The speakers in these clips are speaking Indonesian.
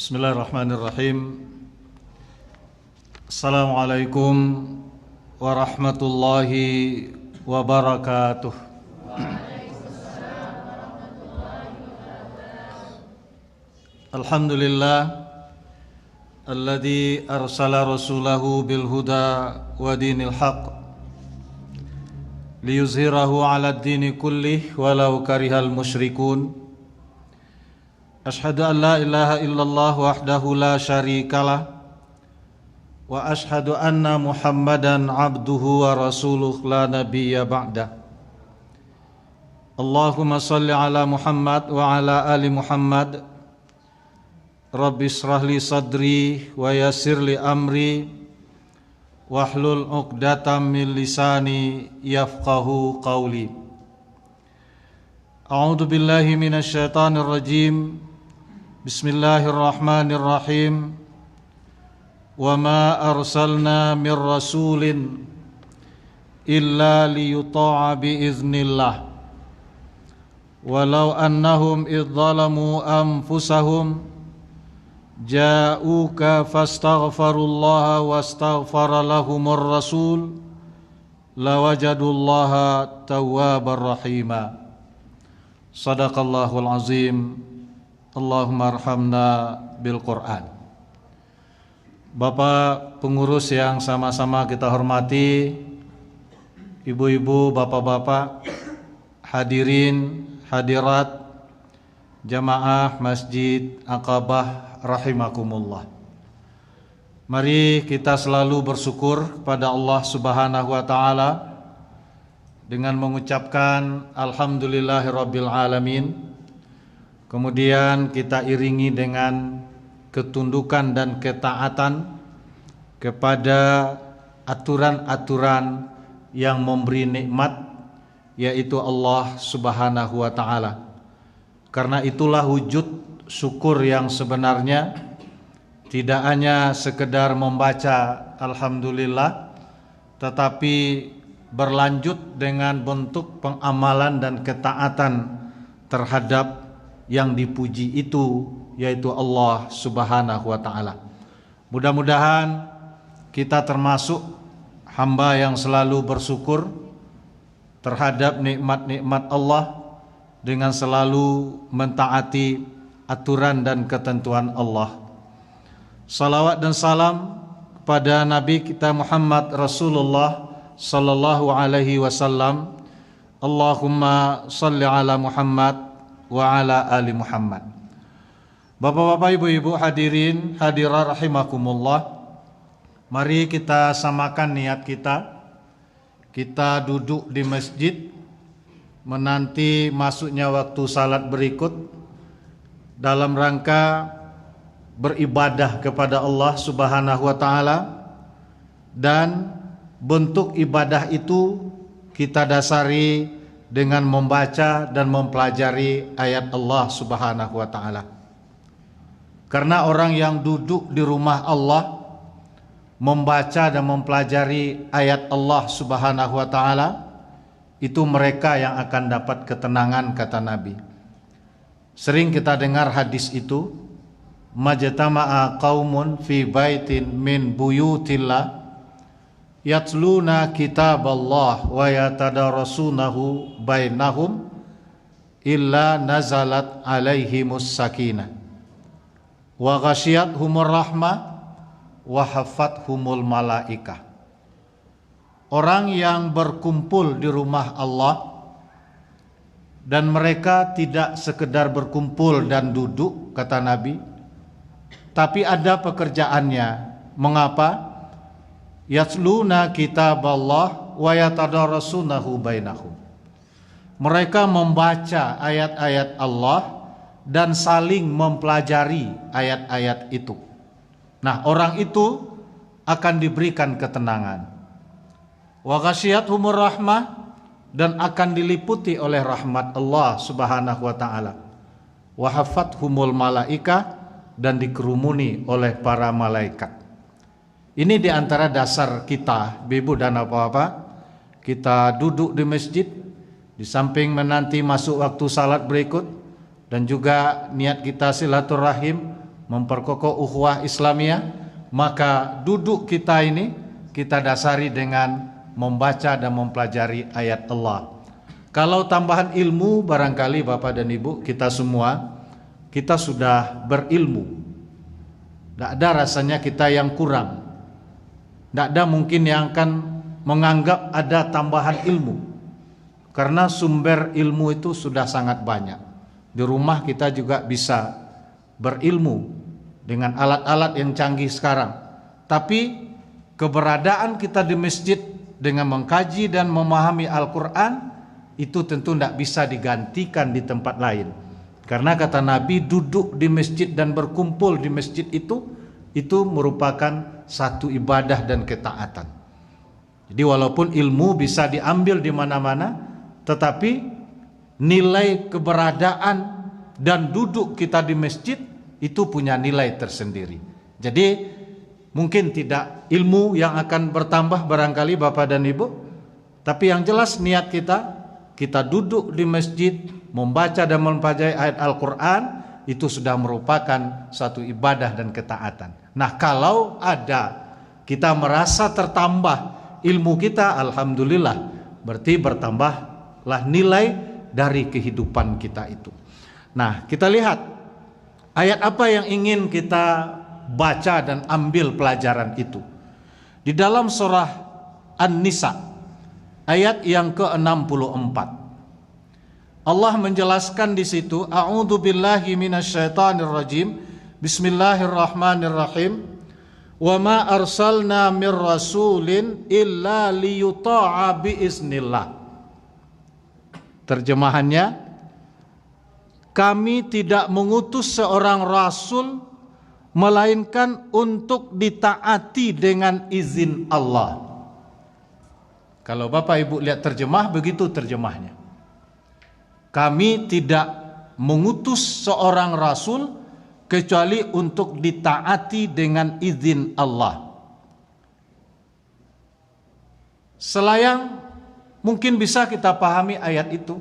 Bismillahirrahmanirrahim. Assalamualaikum warahmatullahi wabarakatuh. Alhamdulillah alladzi arsala rasulahu bil huda wa dinil haq liyuzhirahu 'ala ad-dini kullih walau karihal musyrikun. Ashhadu an la ilaha illallah wahdahu la syarikalah wa ashhadu anna Muhammadan abduhu wa rasuluh la nabiyya ba'da. Allahumma salli ala Muhammad wa ala ali Muhammad. Rabbi israh li sadri wa yassir li amri wahlul 'uqdatam min lisani yafqahu qawli. A'udzu billahi minasy syaithanir rajim. Bismillahirrahmanirrahim. Wa ma arsalna mir rasulin illa liyuta'a biiznillah. Walau annahum idh zalamu anfusahum ja'uka fastaghfarullaha wastaghfara lahumur rasul lawajadullaha tawwabar rahima. Sadaqallahul azim. Allahumma arhamna bil Qur'an. Bapak pengurus yang sama-sama kita hormati, ibu-ibu, bapak-bapak, hadirin, hadirat, jamaah Masjid Aqabah rahimakumullah. Mari kita selalu bersyukur kepada Allah Subhanahu wa taala dengan mengucapkan alhamdulillahirabbil alamin. Kemudian kita iringi dengan ketundukan dan ketaatan kepada aturan-aturan yang memberi nikmat, yaitu Allah Subhanahu wa taala. Karena itulah wujud syukur yang sebenarnya, tidak hanya sekedar membaca alhamdulillah, tetapi berlanjut dengan bentuk pengamalan dan ketaatan terhadap yang dipuji itu, yaitu Allah Subhanahu wa taala. Mudah-mudahan kita termasuk hamba yang selalu bersyukur terhadap nikmat-nikmat Allah dengan selalu mentaati aturan dan ketentuan Allah. Salawat dan salam kepada Nabi kita Muhammad Rasulullah sallallahu alaihi wasallam. Allahumma salli ala Muhammad wa ala ali Muhammad. Bapak-bapak, ibu-ibu, hadirin, hadirat rahimakumullah. Mari kita samakan niat kita. Kita duduk di masjid menanti masuknya waktu salat berikut dalam rangka beribadah kepada Allah Subhanahu wa taala, dan bentuk ibadah itu kita dasari dengan membaca dan mempelajari ayat Allah Subhanahu wa taala. Karena orang yang duduk di rumah Allah membaca dan mempelajari ayat Allah Subhanahu wa taala, itu mereka yang akan dapat ketenangan, kata Nabi. Sering kita dengar hadis itu, majtama'a qaumun fi baitin min buyutillah yatluna kitaballah wa yatadarasunahu bainahum illa nazalat alaihimus sakinah wa ghasyiyatuhumur rahmah wa haffathumul malaikah. Orang yang berkumpul di rumah Allah dan mereka tidak sekedar berkumpul dan duduk, kata Nabi, tapi ada pekerjaannya. Mengapa? Yatluna kitaballah wa yatadarasunahu bainahum. Mereka membaca ayat-ayat Allah dan saling mempelajari ayat-ayat itu. Nah, orang itu akan diberikan ketenangan. Wa ghasyiyatuhumur rahmah, dan akan diliputi oleh rahmat Allah Subhanahu wa taala. Wa haffathumul malaikah, dan dikerumuni oleh para malaikat. Ini diantara dasar kita, ibu dan bapak. Kita duduk di masjid, di samping menanti masuk waktu salat berikut, dan juga niat kita silaturahim memperkokoh ukhuwah Islamiyah, maka duduk kita ini kita dasari dengan membaca dan mempelajari ayat Allah. Kalau tambahan ilmu, barangkali Bapak dan Ibu, kita semua, kita sudah berilmu. Tidak ada rasanya kita yang kurang. Tidak ada mungkin yang akan menganggap ada tambahan ilmu. Karena sumber ilmu itu sudah sangat banyak. Di rumah kita juga bisa berilmu dengan alat-alat yang canggih sekarang. Tapi keberadaan kita di masjid dengan mengkaji dan memahami Al-Quran itu tentu tidak bisa digantikan di tempat lain. Karena kata Nabi, duduk di masjid dan berkumpul di masjid itu merupakan satu ibadah dan ketaatan. Jadi walaupun ilmu bisa diambil di mana-mana, tetapi nilai keberadaan dan duduk kita di masjid itu punya nilai tersendiri. Jadi mungkin tidak ilmu yang akan bertambah barangkali Bapak dan Ibu, tapi yang jelas niat kita duduk di masjid membaca dan mempelajari ayat Al-Quran itu sudah merupakan satu ibadah dan ketaatan. Nah, kalau ada kita merasa tertambah ilmu kita, alhamdulillah, berarti bertambahlah nilai dari kehidupan kita itu. Nah, kita lihat ayat apa yang ingin kita baca dan ambil pelajaran itu. Di dalam surah An-Nisa ayat yang ke-64. Allah menjelaskan di situ, A'udzu billahi minasyaitonir rajim. Bismillahirrahmanirrahim. Wa ma arsalna mir rasulin illa liyuta'a biiznillah. Terjemahannya, kami tidak mengutus seorang rasul melainkan untuk ditaati dengan izin Allah. Kalau Bapak Ibu lihat terjemah, begitu terjemahnya. Kami tidak mengutus seorang rasul kecuali untuk ditaati dengan izin Allah. Selayang mungkin bisa kita pahami ayat itu,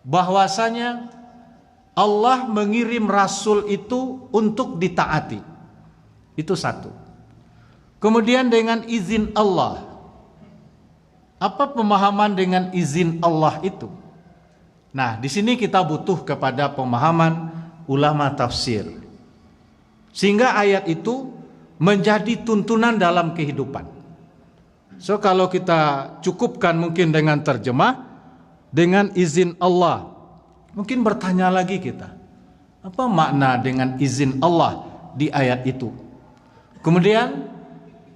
bahwasanya Allah mengirim rasul itu untuk ditaati. Itu satu. Kemudian dengan izin Allah. Apa pemahaman dengan izin Allah itu? Nah, di sini kita butuh kepada pemahaman ulama tafsir. Sehingga ayat itu menjadi tuntunan dalam kehidupan. So, kalau kita cukupkan mungkin dengan terjemah, dengan izin Allah. Mungkin bertanya lagi kita, apa makna dengan izin Allah di ayat itu? Kemudian,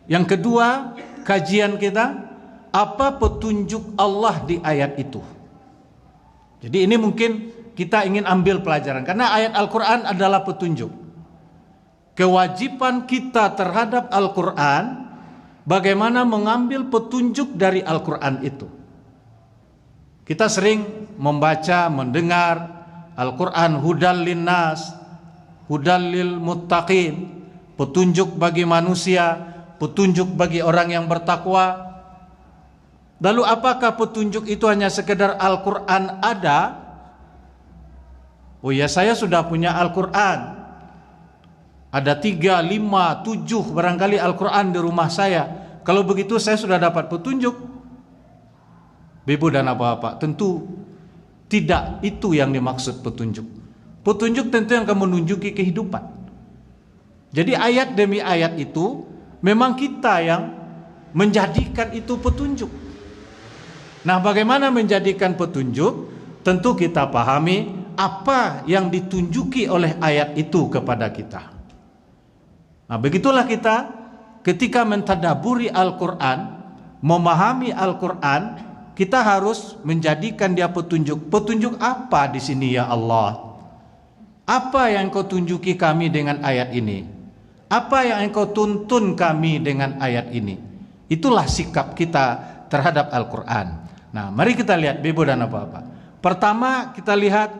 yang kedua, kajian kita, apa petunjuk Allah di ayat itu? Jadi ini mungkin kita ingin ambil pelajaran, karena ayat Al-Quran adalah petunjuk. Kewajiban kita terhadap Al-Quran, bagaimana mengambil petunjuk dari Al-Quran itu. Kita sering membaca, mendengar Al-Quran hudal linnas, hudal lil muttaqin, petunjuk bagi manusia, petunjuk bagi orang yang bertakwa. Lalu apakah petunjuk itu hanya sekedar Al-Quran ada? Oh ya, saya sudah punya Al-Quran. Ada 3, 5, 7 barangkali Al-Quran di rumah saya. Kalau begitu saya sudah dapat petunjuk. Ibu dan Bapak, tentu tidak itu yang dimaksud petunjuk. Petunjuk tentu yang akan menunjuki kehidupan. Jadi ayat demi ayat itu memang kita yang menjadikan itu petunjuk. Nah, bagaimana menjadikan petunjuk? Tentu kita pahami apa yang ditunjuki oleh ayat itu kepada kita. Nah, begitulah kita ketika mentadaburi Al-Quran, memahami Al-Quran, kita harus menjadikan dia petunjuk. Petunjuk apa di sini ya Allah? Apa yang Engkau tunjuki kami dengan ayat ini? Apa yang Engkau tuntun kami dengan ayat ini? Itulah sikap kita terhadap Al-Quran. Nah, mari kita lihat Ibu dan Bapak. Pertama, kita lihat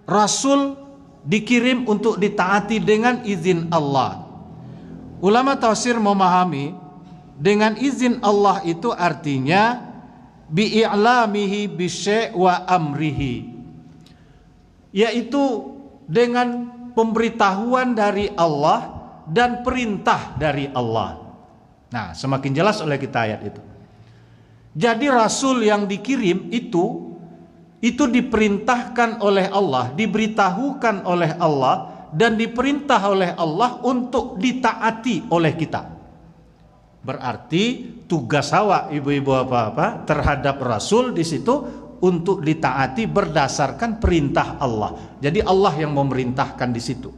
Rasul dikirim untuk ditaati dengan izin Allah. Ulama tafsir memahami dengan izin Allah itu artinya bi'ilamihi bisyai' wa amrihi, yaitu dengan pemberitahuan dari Allah dan perintah dari Allah. Nah, semakin jelas oleh kita ayat itu. Jadi rasul yang dikirim itu diperintahkan oleh Allah, diberitahukan oleh Allah, dan diperintah oleh Allah untuk ditaati oleh kita. Berarti tugas awak ibu-ibu apa-apa terhadap rasul di situ untuk ditaati berdasarkan perintah Allah. Jadi Allah yang memerintahkan di situ.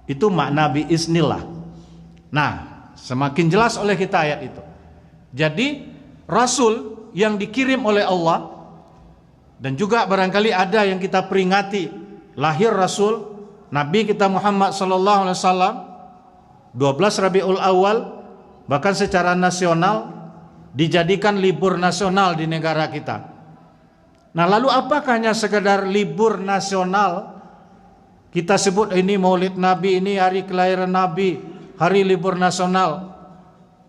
Itu makna biiznillah. Nah, semakin jelas oleh kita ayat itu. Jadi rasul yang dikirim oleh Allah, dan juga barangkali ada yang kita peringati lahir rasul Nabi kita Muhammad sallallahu alaihi wasallam 12 Rabiul Awal, bahkan secara nasional dijadikan libur nasional di negara kita. Nah, lalu apakah hanya sekedar libur nasional? Kita sebut ini Maulid Nabi, ini hari kelahiran Nabi, hari libur nasional.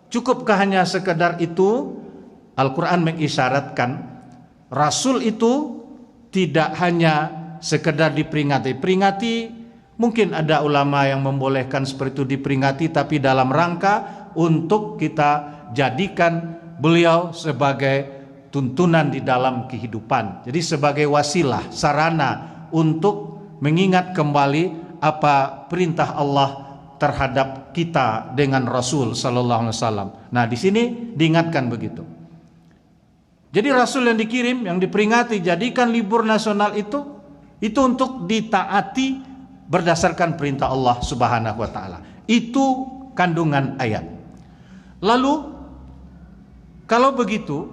Cukupkah hanya sekedar itu? Al-Quran mengisyaratkan rasul itu tidak hanya sekedar diperingati. Mungkin ada ulama yang membolehkan seperti itu diperingati, tapi dalam rangka untuk kita jadikan beliau sebagai tuntunan di dalam kehidupan. Jadi sebagai wasilah, sarana untuk mengingat kembali apa perintah Allah terhadap kita dengan Rasul sallallahu alaihi wasallam. Nah, di sini diingatkan begitu. Jadi rasul yang dikirim, yang diperingati, jadikan libur nasional itu untuk ditaati berdasarkan perintah Allah Subhanahu wa taala. Itu kandungan ayat. Lalu kalau begitu,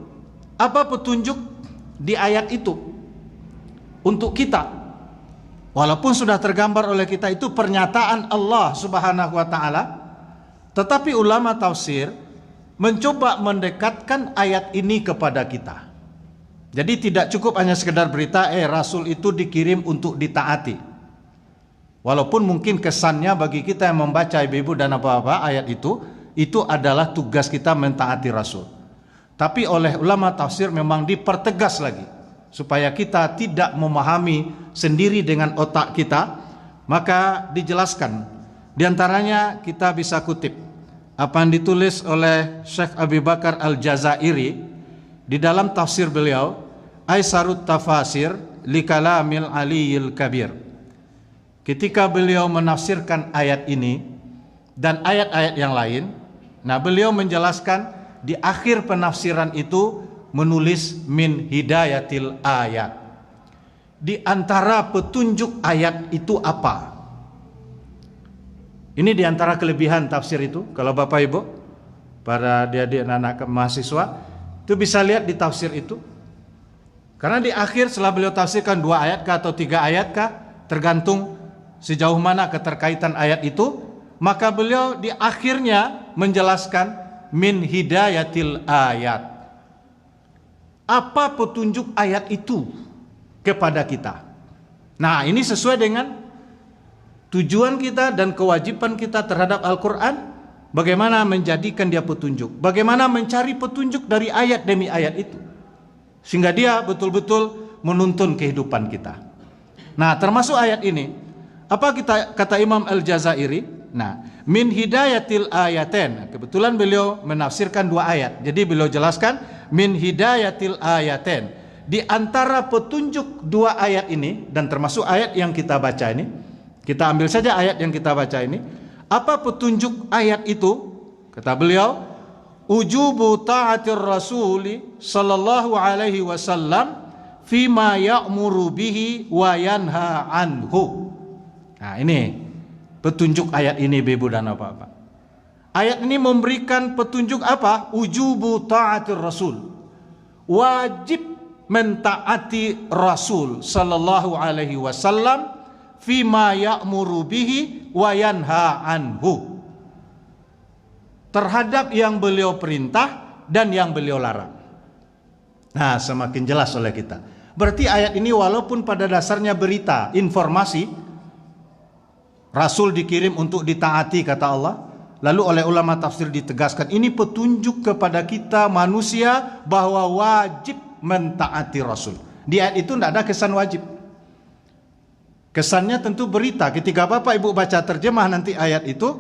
apa petunjuk di ayat itu untuk kita? Walaupun sudah tergambar oleh kita itu pernyataan Allah Subhanahu wa taala, tetapi ulama tafsir mencoba mendekatkan ayat ini kepada kita. Jadi tidak cukup hanya sekedar berita rasul itu dikirim untuk ditaati. Walaupun mungkin kesannya bagi kita yang membaca ibu-ibu dan apa-apa ayat itu adalah tugas kita mentaati rasul. Tapi oleh ulama tafsir memang dipertegas lagi supaya kita tidak memahami sendiri dengan otak kita, maka dijelaskan. Di antaranya kita bisa kutip apa yang ditulis oleh Syekh Abi Bakar Al-Jazairi di dalam tafsir beliau, Aisarut Tafasir li Kalamil Aliyil Kabir. Ketika beliau menafsirkan ayat ini dan ayat-ayat yang lain, nah beliau menjelaskan di akhir penafsiran itu menulis min hidayatil ayat. Di antara petunjuk ayat itu apa? Ini di antara kelebihan tafsir itu. Kalau Bapak Ibu, para adik-adik anak mahasiswa, itu bisa lihat di tafsir itu. Karena di akhir setelah beliau tafsirkan 2 ayat kah atau 3 ayat kah, tergantung sejauh mana keterkaitan ayat itu, maka beliau di akhirnya menjelaskan min hidayatil ayat. Apa petunjuk ayat itu kepada kita? Nah, ini sesuai dengan tujuan kita dan kewajiban kita terhadap Al-Quran. Bagaimana menjadikan dia petunjuk, bagaimana mencari petunjuk dari ayat demi ayat itu, sehingga dia betul-betul menuntun kehidupan kita. Nah, termasuk ayat ini, apa kata Imam Al-Jazairi? Nah, min hidayatil ayaten. Kebetulan beliau menafsirkan 2 ayat. Jadi beliau jelaskan min hidayatil ayaten. Di antara petunjuk 2 ayat ini, dan termasuk ayat yang kita baca ini, kita ambil saja ayat yang kita baca ini. Apa petunjuk ayat itu? Kata beliau, ujubu ta'atir rasuli sallallahu alaihi wasallam fima ya'muru bihi wa yanha anhu. Nah, ini petunjuk ayat ini, Ibu dan Bapak. Ayat ini memberikan petunjuk apa? Ujubu ta'atir rasul. Wajib mentaati Rasul sallallahu alaihi wasallam fima ya'muru bihi wa yanha anhu, terhadap yang beliau perintah dan yang beliau larang. Nah, semakin jelas oleh kita. Berarti ayat ini walaupun pada dasarnya berita, informasi, Rasul dikirim untuk ditaati kata Allah, lalu oleh ulama tafsir ditegaskan ini petunjuk kepada kita manusia bahwa wajib mentaati Rasul. Di ayat itu tidak ada kesan wajib. Kesannya tentu berita. Ketika Bapak Ibu baca terjemah nanti ayat itu,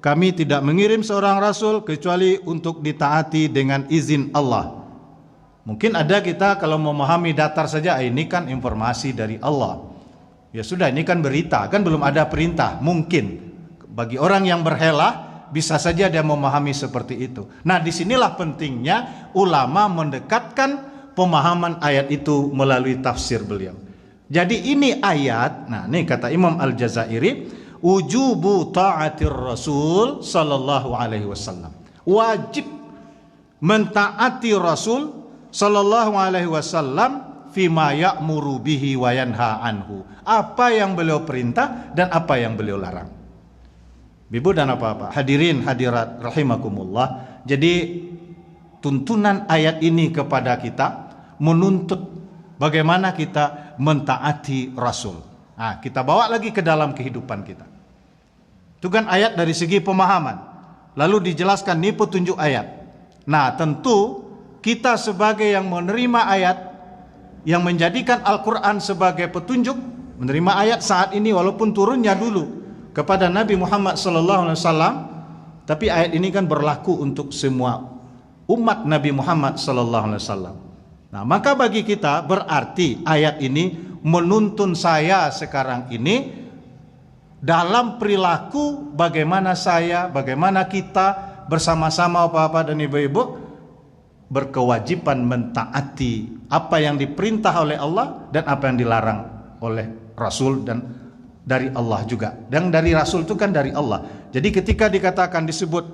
kami tidak mengirim seorang rasul kecuali untuk ditaati dengan izin Allah. Mungkin ada kita kalau memahami datar saja, ini kan informasi dari Allah. Ya sudah, ini kan berita, kan belum ada perintah. Mungkin bagi orang yang berhela bisa saja dia memahami seperti itu. Nah, disinilah pentingnya ulama mendekatkan pemahaman ayat itu melalui tafsir beliau. Jadi ini ayat, nah ini kata Imam Al-Jazairi, wujubu ta'atir Rasul sallallahu alaihi wasallam. Wajib mentaati Rasul sallallahu alaihi wasallam fima ya'muru bihi wa yanha anhu. Apa yang beliau perintah dan apa yang beliau larang. Ibu dan apa-apa, hadirin hadirat rahimakumullah. Jadi tuntunan ayat ini kepada kita menuntut bagaimana kita mentaati Rasul. Nah, kita bawa lagi ke dalam kehidupan kita. Itu kan ayat dari segi pemahaman. Lalu dijelaskan ini petunjuk ayat. Nah, tentu kita sebagai yang menerima ayat, yang menjadikan Al-Quran sebagai petunjuk, menerima ayat saat ini walaupun turunnya dulu kepada Nabi Muhammad SAW, tapi ayat ini kan berlaku untuk semua umat Nabi Muhammad SAW. Nah, maka bagi kita berarti ayat ini menuntun saya sekarang ini dalam perilaku bagaimana saya, bagaimana kita bersama-sama Bapak dan Ibu-ibu berkewajiban mentaati apa yang diperintah oleh Allah dan apa yang dilarang oleh Rasul dan dari Allah juga. Dan dari Rasul itu kan dari Allah. Jadi ketika dikatakan disebut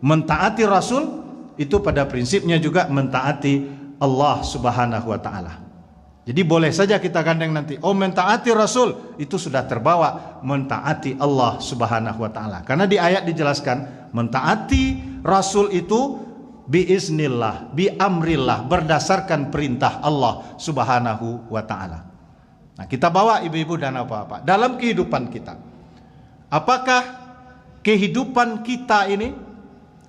mentaati Rasul, itu pada prinsipnya juga mentaati Allah Subhanahu wa taala. Jadi boleh saja kita gandeng nanti, oh mentaati Rasul, itu sudah terbawa mentaati Allah Subhanahu wa taala. Karena di ayat dijelaskan mentaati Rasul itu biiznillah, biamrillah, berdasarkan perintah Allah Subhanahu wa taala. Nah, kita bawa ibu-ibu dan apa-apa dalam kehidupan kita. Apakah kehidupan kita ini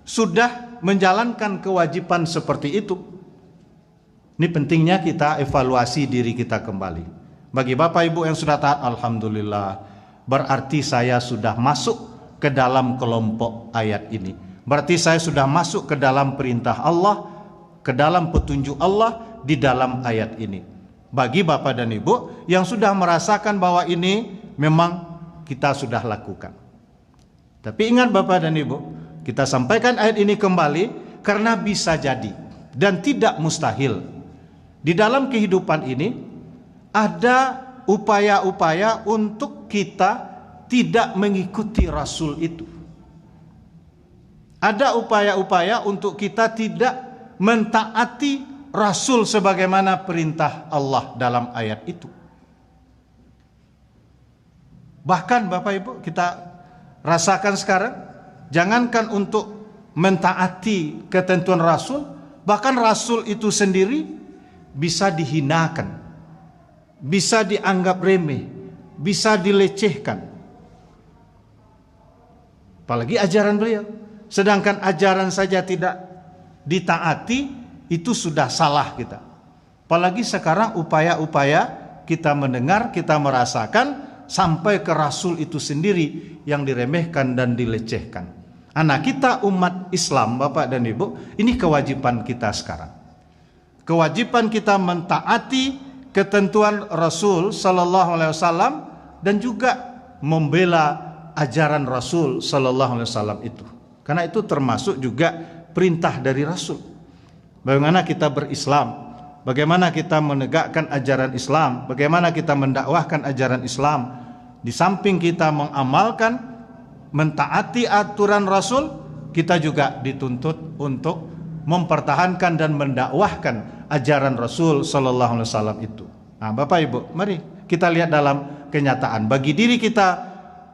sudah menjalankan kewajiban seperti itu? Ini pentingnya kita evaluasi diri kita kembali. Bagi Bapak Ibu yang sudah taat, alhamdulillah, berarti saya sudah masuk ke dalam kelompok ayat ini. Berarti saya sudah masuk ke dalam perintah Allah, ke dalam petunjuk Allah di dalam ayat ini. Bagi Bapak dan Ibu yang sudah merasakan bahwa ini memang kita sudah lakukan. Tapi ingat Bapak dan Ibu, kita sampaikan ayat ini kembali karena bisa jadi dan tidak mustahil. Di dalam kehidupan ini ada upaya-upaya untuk kita tidak mengikuti Rasul itu. Ada upaya-upaya untuk kita tidak mentaati Rasul sebagaimana perintah Allah dalam ayat itu. Bahkan Bapak Ibu kita rasakan sekarang, jangankan untuk mentaati ketentuan Rasul, bahkan Rasul itu sendiri bisa dihinakan, bisa dianggap remeh, bisa dilecehkan. Apalagi ajaran beliau. Sedangkan ajaran saja tidak ditaati, itu sudah salah kita. Apalagi sekarang upaya-upaya kita mendengar, kita merasakan sampai ke Rasul itu sendiri yang diremehkan dan dilecehkan. Anak kita umat Islam, Bapak dan Ibu, ini kewajiban kita sekarang. Kewajiban kita mentaati ketentuan Rasul sallallahu alaihi wasallam dan juga membela ajaran Rasul sallallahu alaihi wasallam itu. Karena itu termasuk juga perintah dari Rasul. Bagaimana kita berislam, bagaimana kita menegakkan ajaran Islam, bagaimana kita mendakwahkan ajaran Islam. Di samping kita mengamalkan, mentaati aturan Rasul, kita juga dituntut untuk mempertahankan dan mendakwahkan ajaran Rasul sallallahu alaihi wasallam itu. Nah, Bapak Ibu, mari kita lihat dalam kenyataan. Bagi diri kita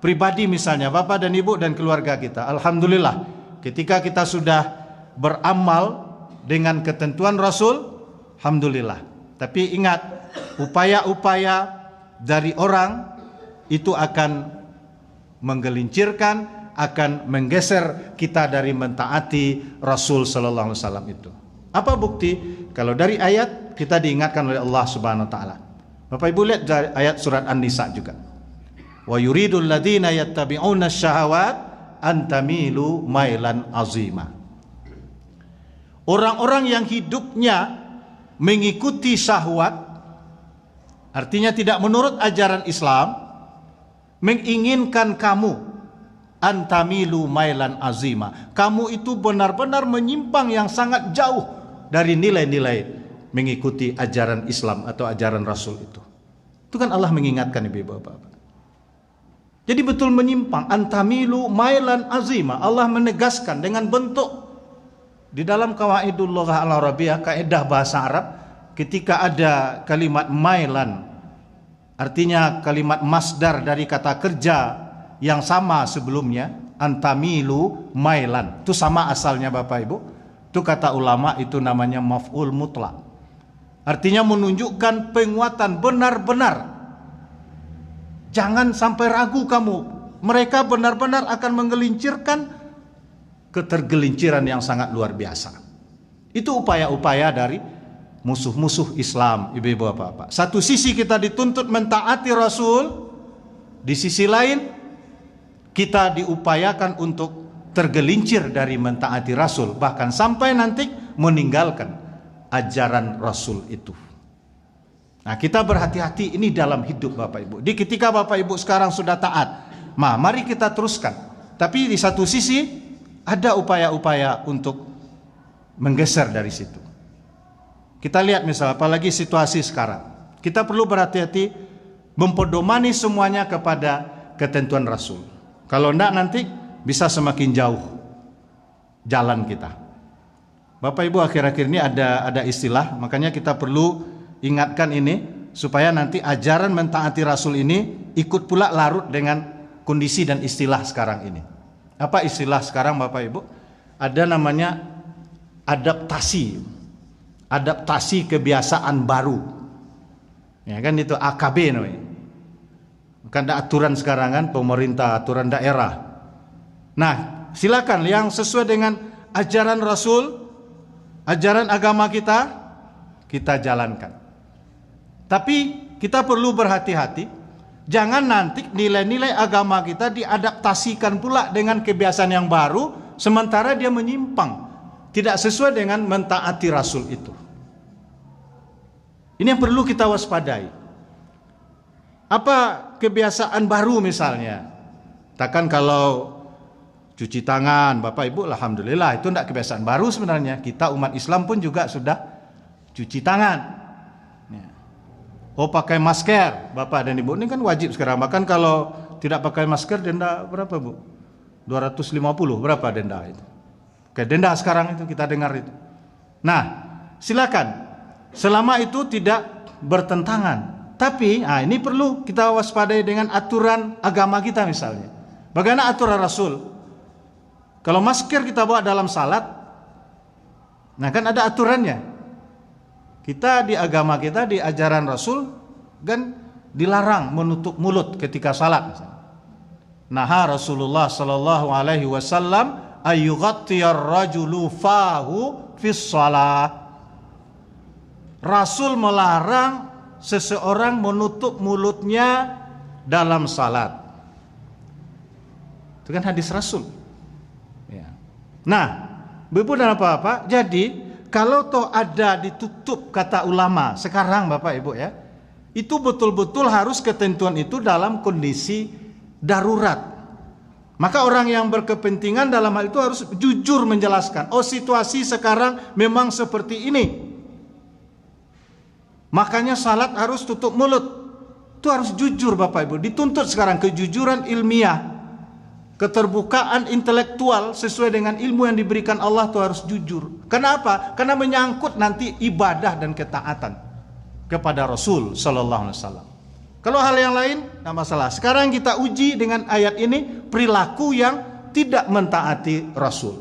pribadi misalnya, Bapak dan Ibu dan keluarga kita, alhamdulillah, ketika kita sudah beramal dengan ketentuan Rasul, alhamdulillah. Tapi ingat, upaya-upaya dari orang itu akan menggelincirkan, akan menggeser kita dari mentaati Rasul sallallahu alaihi wasallam itu. Apa bukti? Kalau dari ayat kita diingatkan oleh Allah Subhanahu wa taala. Bapak Ibu lihat dari ayat surat An-Nisa juga. Wa yuridul ladzina yattabi'una syahawat an tamilu mailan azima. Orang-orang yang hidupnya mengikuti syahwat, artinya tidak menurut ajaran Islam, menginginkan kamu antamilu mailan azima. Kamu itu benar-benar menyimpang yang sangat jauh dari nilai-nilai mengikuti ajaran Islam atau ajaran Rasul itu. Itu kan Allah mengingatkan ibu bapak. Jadi betul menyimpang, antamilu mailan azima. Allah menegaskan dengan bentuk. Di dalam Qawaidul Lughah Al-Arabiyyah, kaidah bahasa Arab, ketika ada kalimat mailan, artinya kalimat masdar dari kata kerja yang sama sebelumnya, antamilu mailan. Itu sama asalnya Bapak Ibu. Itu kata ulama itu namanya maf'ul mutlak. Artinya menunjukkan penguatan benar-benar. Jangan sampai ragu kamu. Mereka benar-benar akan menggelincirkan ketergelinciran yang sangat luar biasa. Itu upaya-upaya dari musuh-musuh Islam, ibu-ibu bapak-bapak. Satu sisi kita dituntut mentaati Rasul, di sisi lain kita diupayakan untuk tergelincir dari mentaati Rasul, bahkan sampai nanti meninggalkan ajaran Rasul itu. Nah, kita berhati-hati ini dalam hidup Bapak Ibu. Di ketika Bapak Ibu sekarang sudah taat, mari kita teruskan. Tapi di satu sisi ada upaya-upaya untuk menggeser dari situ. Kita lihat misalnya, apalagi situasi sekarang, kita perlu berhati-hati mempedomani semuanya kepada ketentuan Rasul. Kalau enggak nanti bisa semakin jauh jalan kita. Bapak Ibu, akhir-akhir ini ada istilah, makanya kita perlu ingatkan ini supaya nanti ajaran mentaati Rasul ini ikut pula larut dengan kondisi dan istilah sekarang ini. Apa istilah sekarang Bapak Ibu? Ada namanya adaptasi kebiasaan baru. Ya kan itu AKB namanya. Kan ada aturan sekarang kan pemerintah, aturan daerah. Nah, silakan yang sesuai dengan ajaran Rasul, ajaran agama kita jalankan. Tapi kita perlu berhati-hati. Jangan nanti nilai-nilai agama kita diadaptasikan pula dengan kebiasaan yang baru, sementara dia menyimpang, tidak sesuai dengan mentaati Rasul itu. Ini yang perlu kita waspadai. Apa kebiasaan baru misalnya? Katakan kalau cuci tangan, Bapak Ibu, alhamdulillah itu tidak kebiasaan baru sebenarnya. Kita umat Islam pun juga sudah cuci tangan. Oh, pakai masker, Bapak dan Ibu, ini kan wajib sekarang. Bahkan kalau tidak pakai masker denda berapa Bu? 250, berapa denda itu? Oke, denda sekarang itu kita dengar itu. Nah, silakan. Selama itu tidak bertentangan. Tapi, ini perlu kita waspadai dengan aturan agama kita misalnya. Bagaimana aturan Rasul? Kalau masker kita bawa dalam salat, nah kan ada aturannya. Kita di agama kita, di ajaran Rasul kan dilarang menutup mulut ketika salat. Naha Rasulullah sallallahu alaihi wasallam ayyughattiyar rajulu fahu fis shalah. Rasul melarang seseorang menutup mulutnya dalam salat. Itu kan hadis Rasul. Ya. Nah, Ibu dan Bapak, jadi kalau toh ada ditutup kata ulama sekarang Bapak Ibu ya, itu betul-betul harus ketentuan itu dalam kondisi darurat. Maka orang yang berkepentingan dalam hal itu harus jujur menjelaskan, oh situasi sekarang memang seperti ini. Makanya salat harus tutup mulut. Itu harus jujur Bapak Ibu, dituntut sekarang kejujuran ilmiah. Keterbukaan intelektual sesuai dengan ilmu yang diberikan Allah itu harus jujur. Kenapa? Karena menyangkut nanti ibadah dan ketaatan kepada Rasul sallallahu alaihi wasallam. Kalau hal yang lain tidak masalah. Sekarang kita uji dengan ayat ini perilaku yang tidak mentaati Rasul.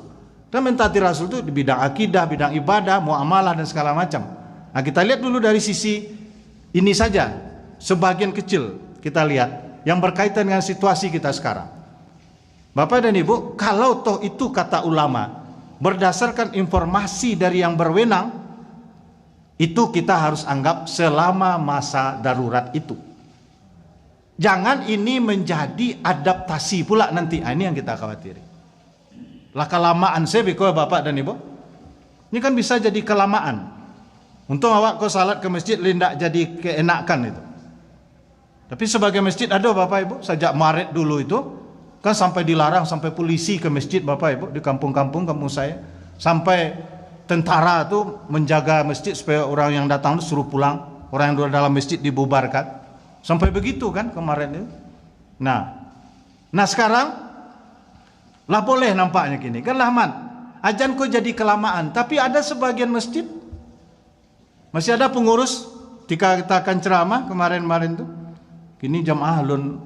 Dan mentaati Rasul itu di bidang akidah, bidang ibadah, muamalah dan segala macam. Nah, kita lihat dulu dari sisi ini saja, sebagian kecil kita lihat yang berkaitan dengan situasi kita sekarang. Bapak dan Ibu, kalau toh itu kata ulama berdasarkan informasi dari yang berwenang, itu kita harus anggap selama masa darurat itu. Jangan ini menjadi adaptasi pula nanti. Ini yang kita khawatiri. Lah kelamaan saya biko bapak dan ibu. Ini kan bisa jadi kelamaan. Untung awak kau salat ke masjid lindak jadi keenakan itu. Tapi sebagai masjid ada bapak ibu sejak Maret dulu itu kan sampai dilarang sampai polisi ke masjid bapak ibu di kampung saya sampai tentara tuh menjaga masjid supaya orang yang datang itu suruh pulang, orang yang dalam masjid dibubarkan. Sampai begitu kan kemarin itu. Nah sekarang lah boleh nampaknya gini. Kan lahman, ajan kok jadi kelamaan. Tapi ada sebagian masjid masih ada pengurus dikatakan ceramah kemarin tuh. Kini jamaah alun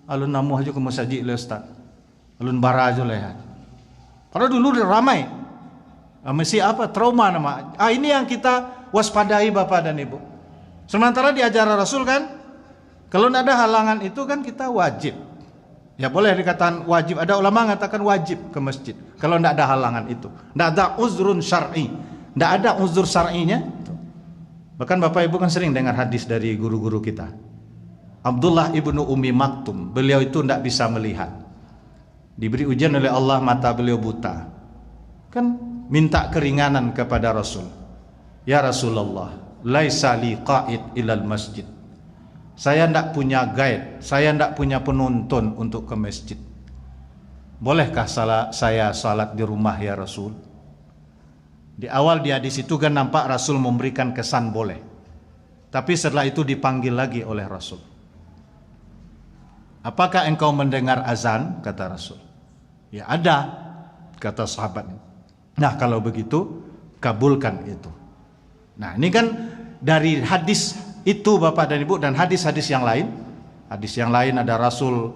namuh aja ke masjid le ustaz. Alun bara aja lehat. Padahal dulu ramai. Masih apa trauma nama. Ini yang kita waspadai Bapak dan Ibu. Sementara di ajaran Rasul kan kalau tidak ada halangan itu kan kita wajib. Ya boleh dikatakan wajib. Ada ulama mengatakan wajib ke masjid. Kalau tidak ada halangan itu. Tidak ada uzrun syar'i. Tidak ada uzur syar'inya. Bahkan Bapak Ibu kan sering dengar hadis dari guru-guru kita. Abdullah ibnu Ummi Maktum. Beliau itu tidak bisa melihat. Diberi ujian oleh Allah mata beliau buta. Kan minta keringanan kepada Rasul. Ya Rasulullah. Laisa li qa'id ilal masjid. Saya tidak punya guide, saya tidak punya penuntun untuk ke masjid. Bolehkah saya salat di rumah ya Rasul? Di awal di hadis itu kan nampak Rasul memberikan kesan boleh. Tapi setelah itu dipanggil lagi oleh Rasul. Apakah engkau mendengar azan? Kata Rasul. Ya ada, kata sahabat. Nah kalau begitu kabulkan itu. Nah ini kan dari hadis itu Bapak dan Ibu dan hadis-hadis yang lain. Hadis yang lain ada Rasul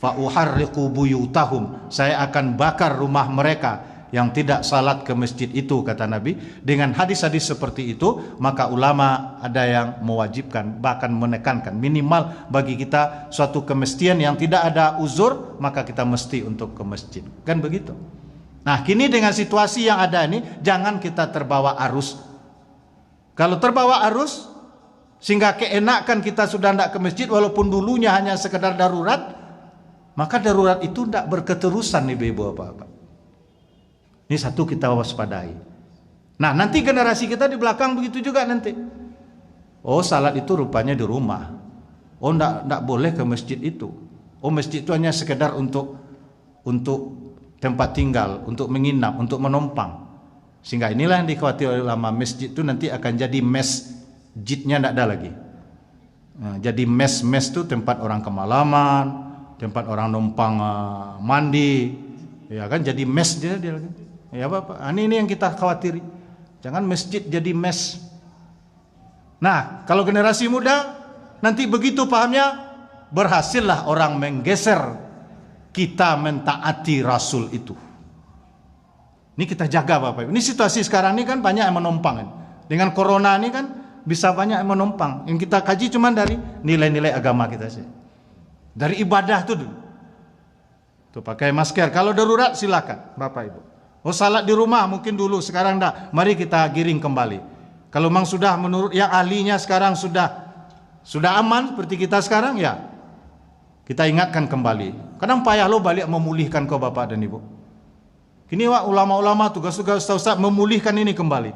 fa uharriqu buyutahum. Saya akan bakar rumah mereka yang tidak salat ke masjid itu kata Nabi. Dengan hadis-hadis seperti itu maka ulama ada yang mewajibkan bahkan menekankan minimal bagi kita suatu kemestian yang tidak ada uzur maka kita mesti untuk ke masjid. Kan begitu. Nah, kini dengan situasi yang ada ini jangan kita terbawa arus. Kalau terbawa arus sehingga keenakan kita sudah tidak ke masjid walaupun dulunya hanya sekedar darurat, maka darurat itu tidak berketerusan nih ibu bapak. Ini satu kita waspadai. Nah nanti generasi kita di belakang begitu juga nanti. Oh salat itu rupanya di rumah. Oh tidak boleh ke masjid itu. Oh masjid itu hanya sekedar untuk tempat tinggal, untuk menginap, untuk menumpang. Sehingga inilah yang dikhawatirkan oleh ulama, masjid itu nanti akan jadi masjidnya tidak ada lagi. Nah, jadi mes itu tempat orang kemalaman, tempat orang numpang mandi, ya kan jadi mes dia lagi. Ya Bapak, ini yang kita khawatiri. Jangan masjid jadi mes. Nah, kalau generasi muda nanti begitu pahamnya, berhasillah orang menggeser kita mentaati Rasul itu. Ini kita jaga Bapak. Ini situasi sekarang ini kan banyak yang menumpang. Dengan corona ini kan bisa banyak yang menumpang. Yang kita kaji cuma dari nilai-nilai agama kita sih. Dari ibadah itu dulu. Tuh pakai masker. Kalau darurat silakan Bapak Ibu. Oh salat di rumah mungkin dulu, sekarang enggak. Mari kita giring kembali. Kalau memang sudah menurut yang ahlinya sekarang sudah aman seperti kita sekarang ya. Kita ingatkan kembali. Kadang payah lo balik memulihkan kau Bapak dan Ibu. Kini ulama-ulama tugas-tugas ustaz memulihkan ini kembali.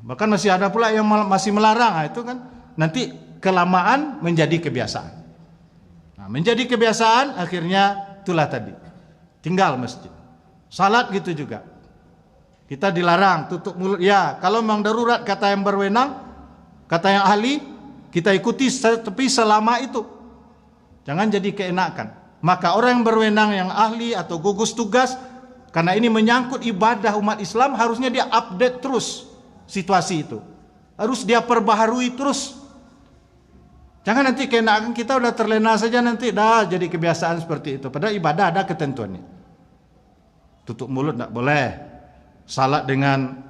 Bahkan masih ada pula yang masih melarang. Nah, itu kan nanti kelamaan menjadi kebiasaan. Nah, menjadi kebiasaan akhirnya itulah tadi. Tinggal masjid. Salat gitu juga. Kita dilarang tutup mulut. Ya, kalau memang darurat kata yang berwenang, kata yang ahli, kita ikuti tapi selama itu. Jangan jadi keenakan. Maka orang yang berwenang yang ahli atau gugus tugas karena ini menyangkut ibadah umat Islam harusnya dia update terus situasi itu. Harus dia perbaharui terus. Jangan nanti keenakan kita udah terlena saja nanti dah jadi kebiasaan seperti itu. Padahal ibadah ada ketentuannya. Tutup mulut tidak boleh. Salat dengan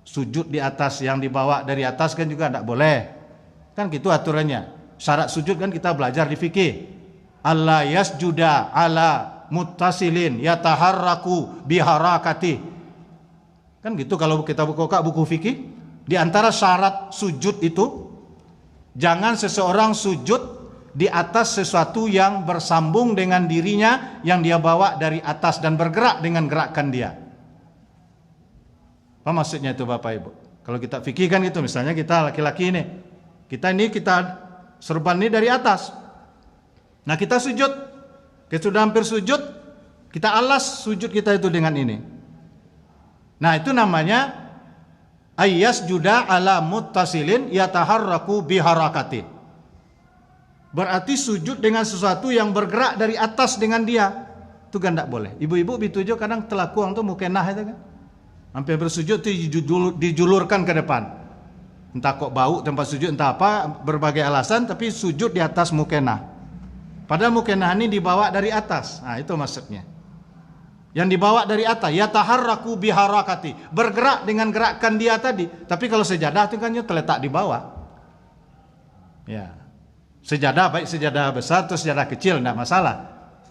sujud di atas yang dibawa dari atas kan juga tidak boleh. Kan gitu aturannya. Syarat sujud kan kita belajar di fikih. Allah yasjuda ala muttasilin yataharraku biharakati. Kan gitu kalau kita buka buku fikih. Di antara syarat sujud itu jangan seseorang sujud di atas sesuatu yang bersambung dengan dirinya, yang dia bawa dari atas dan bergerak dengan gerakan dia. Apa maksudnya itu Bapak Ibu? Kalau kita fikirkan gitu, misalnya kita laki-laki ini, kita serban ini dari atas. Nah kita sujud, kita sudah hampir sujud, kita alas sujud kita itu dengan ini. Nah itu namanya ayyas juda ala muttasilin yataharraku biharakatin. Berarti sujud dengan sesuatu yang bergerak dari atas dengan dia. Itu kan tidak boleh. Ibu-ibu bitujo kadang telakuang tuh mukenah itu kan. Hampir bersujud itu dijulurkan ke depan. Entah kok bau tempat sujud, entah apa, berbagai alasan, tapi sujud di atas mukenah. Padahal mukenah ini dibawa dari atas. Nah itu maksudnya. Yang dibawa dari atas, yataharraku biharakati, bergerak dengan gerakan dia tadi. Tapi kalau sejadah itu kan terletak di bawah. Ya. Sejadah baik sejadah besar atau sejadah kecil tidak masalah.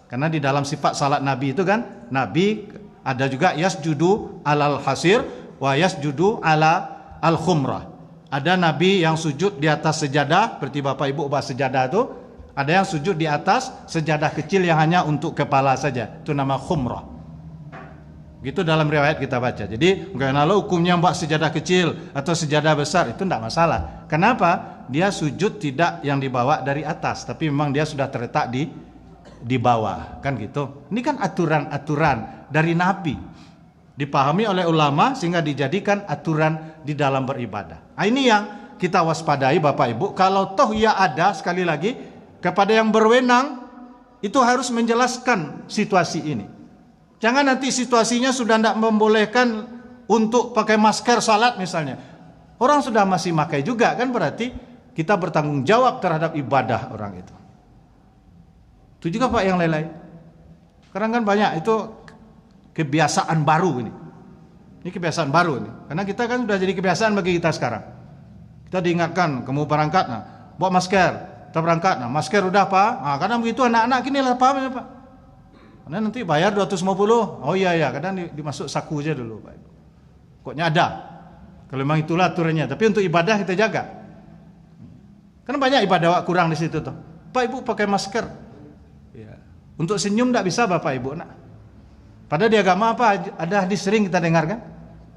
Karena di dalam sifat salat Nabi itu kan, Nabi ada juga yasjudu alal hasir wa yasjudu ala al khumrah. Ada Nabi yang sujud di atas sejadah, seperti Bapak Ibu bahas sejadah itu. Ada yang sujud di atas sejadah kecil yang hanya untuk kepala saja. Itu nama khumrah. Gitu dalam riwayat kita baca. Jadi kalau hukumnya buat sejadah kecil atau sejadah besar itu tidak masalah. Kenapa? Dia sujud tidak yang dibawa dari atas, tapi memang dia sudah terletak di bawah, kan gitu. Ini kan aturan-aturan dari Nabi, dipahami oleh ulama sehingga dijadikan aturan di dalam beribadah. Nah, ini yang kita waspadai Bapak Ibu. Kalau toh ya ada, sekali lagi, kepada yang berwenang itu harus menjelaskan situasi ini. Jangan nanti situasinya sudah tidak membolehkan untuk pakai masker salat misalnya. Orang sudah masih pakai juga, kan berarti kita bertanggung jawab terhadap ibadah orang itu. Itu juga Pak yang lain-lain. Sekarang kan banyak itu kebiasaan baru ini. Ini kebiasaan baru ini. Karena kita kan sudah jadi kebiasaan bagi kita sekarang. Kita diingatkan, kamu berangkat, nah, bawa masker, kita berangkat, nah, masker udah Pak. Nah, kadang begitu anak-anak gini lah paham ya Pak. Karena nanti bayar 250. Oh iya, kadang dimasuk saku aja dulu Pak. Pokoknya ada. Kalau memang itulah aturannya. Tapi untuk ibadah kita jaga. Karena banyak ibadah kurang di situ tuh. Pak Ibu pakai masker. Ya. Untuk senyum tidak bisa Bapak Ibu nak. Padahal di agama apa ada hadis sering kita dengar kan?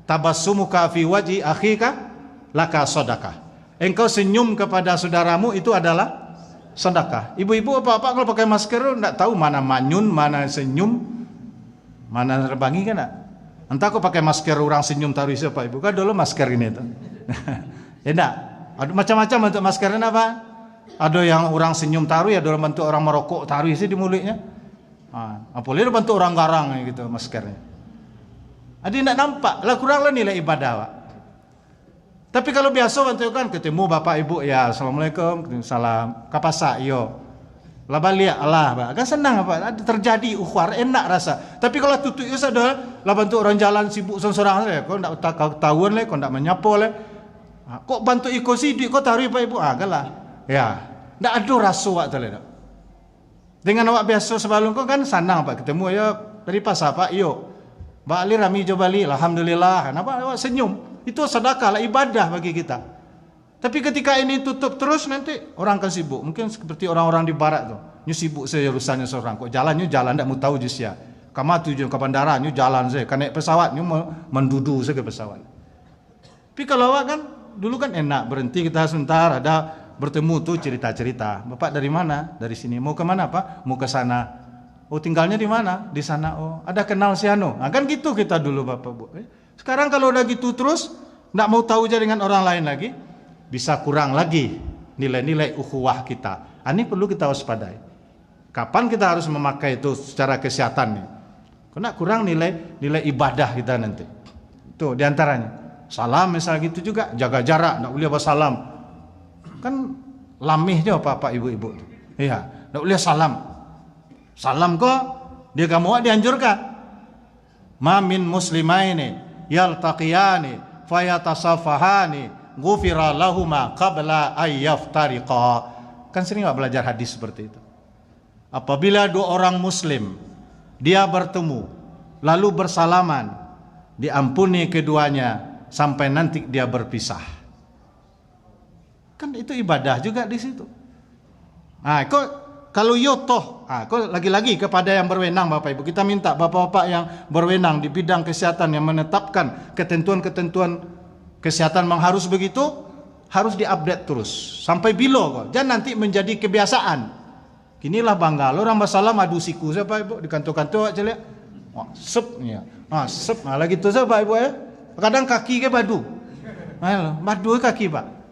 Tabassumuka fi wajhi akhika laka sedekah. Engkau senyum kepada saudaramu itu adalah sedekah. Ibu-ibu apa-apa kalau pakai masker tidak tahu mana manyun, mana senyum, mana terbangi kan? Entah kok pakai masker orang senyum taruh isi Pak Ibu. Kan dulu masker ini tuh. Ya enggak. Ada macam-macam bentuk maskernya apa? Ada yang orang senyum taruh ya dalam bentuk orang merokok taruh isi di mulutnya. Apalagi bentuk orang garang gitu maskernya. Ada tidak nampak, lah kuranglah nilai ibadah Pak. Tapi kalau biasa bentuk kan ketemu Bapak Ibu ya assalamualaikum, salam kapasa yo. Lah balik Allah Pak. Kan senang Pak, terjadi ukhuwah enak rasa. Tapi kalau tutup itu sudah lah bentuk orang jalan sibuk seorang-seorang kau tidak tahuan lah, kau tidak menyapa lah. Kok bantu iko sidik kok taruh Pak Ibu galah. Ya, ndak ada rasa waktu le. Dengan awak biasa sebelum kau kan senang Pak ketemu ya dari pasar Pak yo. Bali rami jo bali alhamdulillah. Kenapa awak senyum? Itu sedekah lah ibadah bagi kita. Tapi ketika ini tutup terus nanti orang akan sibuk. Mungkin seperti orang-orang di barat tuh. Nyu sibuk saya urusannya seorang. Kok jalan ndak mau tahu jusya. Kamu tujuan ke bandara nyu jalan saya. Kan naik pesawat nyu mendudu saya ke pesawat. Tapi kalau awak kan dulu kan enak berhenti kita sebentar ada bertemu tuh cerita-cerita. Bapak dari mana? Dari sini. Mau ke mana Pak? Mau ke sana. Oh tinggalnya di mana? Di sana. Oh ada kenal si Anu. Nah, kan gitu kita dulu Bapak Bu. Sekarang kalau udah gitu terus nggak mau tahu aja dengan orang lain lagi, bisa kurang lagi nilai-nilai ukhuwah kita. Ini perlu kita waspadai. Kapan kita harus memakai itu secara kesehatan nih? Karena kurang nilai ibadah kita nanti. Itu diantaranya. Salam misalnya gitu juga, jaga jarak, nggak boleh bersalam. Kan lamihnya Bapak Ibu-ibu. Iya, nggak boleh salam. Salam kok dia kamu dianjurkan. Ma min muslimaini yaltaqiyani fayatasafahani ghufira lahuma qabla ayyaftariqa. Kan sering nggak belajar hadis seperti itu. Apabila dua orang muslim dia bertemu lalu bersalaman, diampuni keduanya sampai nanti dia berpisah. Kan itu ibadah juga di situ. Kalau yo toh, lagi-lagi kepada yang berwenang Bapak Ibu, kita minta bapak-bapak yang berwenang di bidang kesehatan yang menetapkan ketentuan-ketentuan kesehatan memang harus begitu, harus diupdate terus sampai bilo kok. Jangan nanti menjadi kebiasaan. Kinilah bangga orang masalah madu siku saya Pak Ibu di kantor-kantor aja lihat. Sep lagi tu saya Pak Ibu ya. Kadang kaki ke madu. Madu kaki Pak.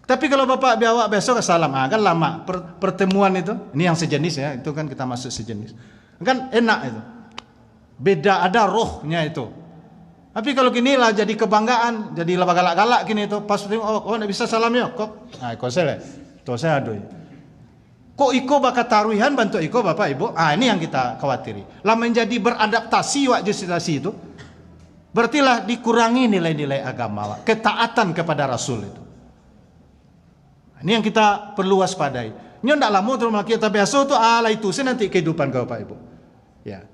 Tapi kalau Bapak biawak besok salam, kan lama pertemuan itu. Ini yang sejenis ya, itu kan kita masuk sejenis. Kan enak itu. Beda ada rohnya itu. Tapi kalau gini lah jadi kebanggaan, jadi lah galak-galak gini itu. Pas enggak bisa salam ya, kok. Kok saya. Tuh saya aduh. Kok iko bakat taruhan bantu iko Bapak Ibu? Ini yang kita khawatiri. Lah menjadi beradaptasi wak situasi itu. Berartilah dikurangi nilai-nilai agama, ketaatan kepada Rasul itu. Ini yang kita perlu waspadai. Ini tidak lama terus kita biasa tu itu saya nanti kehidupan kau Bapak Ibu. Ya.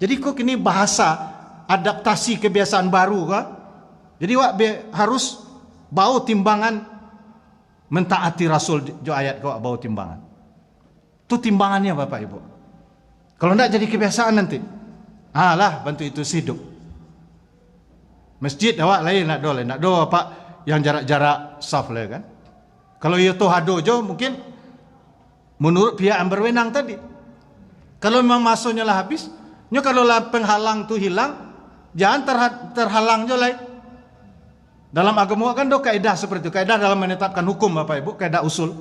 Jadi kok ini bahasa adaptasi kebiasaan baru kah? Jadi harus bau timbangan mentaati Rasul jo ayat kau bau timbangan. Itu timbangannya Bapak Ibu. Kalau tidak jadi kebiasaan nanti. Bantu itu hidup. Masjid awak lain nak do apa yang jarak-jarak saf lah kan. Kalau itu hadojo mungkin menurut pihak yang berwenang tadi. Kalau memang masuknya lah habis, kalau lah penghalang tu hilang, jangan terhalang je lah. Dalam agama kan do kaidah seperti itu, kaidah dalam menetapkan hukum Bapak Ibu, kaidah usul.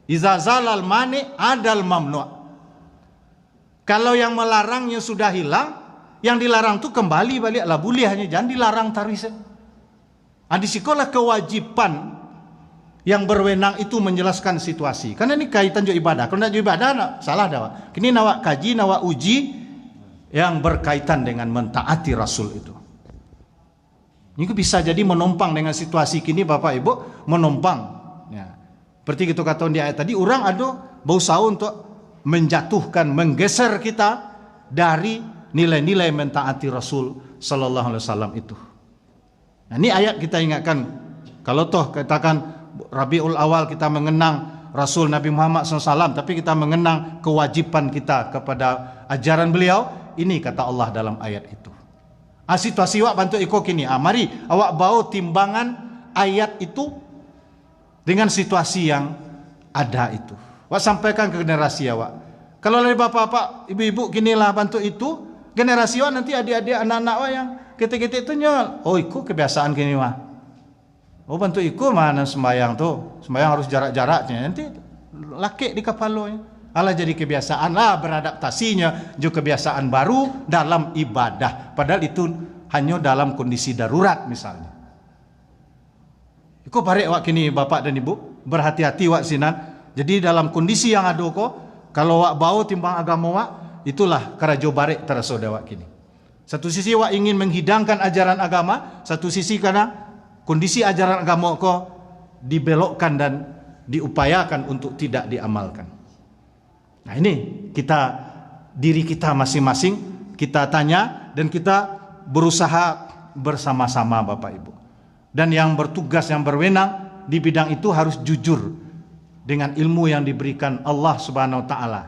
Iza zalal mani adal mamnu'. Kalau yang melarangnya sudah hilang, yang dilarang tu kembali balik lah boleh hanya jangan dilarang taris. Di sekolah kewajiban yang berwenang itu menjelaskan situasi. Karena ini kaitan jo ibadah. Kalau tidak jo ibadah, salah dah. Kini nawak kaji, nawak uji yang berkaitan dengan mentaati Rasul itu. Ini bisa jadi menumpang dengan situasi kini Bapak Ibu, menumpang. Ya. Seperti kita kata di ayat tadi, orang ada berusaha untuk menjatuhkan, menggeser kita dari nilai-nilai mentaati Rasul Sallallahu Alaihi Wasallam itu. Nah, ini ayat kita ingatkan. Kalau toh katakan Rabiul Awal kita mengenang Rasul Nabi Muhammad SAW, tapi kita mengenang kewajiban kita kepada ajaran beliau. Ini kata Allah dalam ayat itu. Situasi awak bantu iko kini. Mari awak bawa timbangan ayat itu dengan situasi yang ada itu. Awak sampaikan ke generasi awak. Kalau dari bapak-bapak, ibu-ibu kinilah bantu itu, generasi awak nanti adik-adik anak-anak awak yang ketik-ketik itu nyol. Iko kebiasaan kini mah. Bantu ikut mana sembahyang tu. Sembahyang harus jarak-jaraknya. Nanti laki di kepalanya. Jadi kebiasaan beradaptasinya juga kebiasaan baru dalam ibadah. Padahal itu hanya dalam kondisi darurat misalnya. Ikut balik wak kini bapak dan ibu. Berhati-hati wak sinan. Jadi dalam kondisi yang ada kok. Kalau wak bau timbang agama wak. Itulah karajo balik terasa wak kini. Satu sisi wak ingin menghidangkan ajaran agama. Satu sisi karena kondisi ajaran agama kok dibelokkan dan diupayakan untuk tidak diamalkan. Nah ini diri kita masing-masing kita tanya dan kita berusaha bersama-sama Bapak Ibu. Dan yang bertugas, yang berwenang di bidang itu harus jujur dengan ilmu yang diberikan Allah Subhanahu Wa Taala.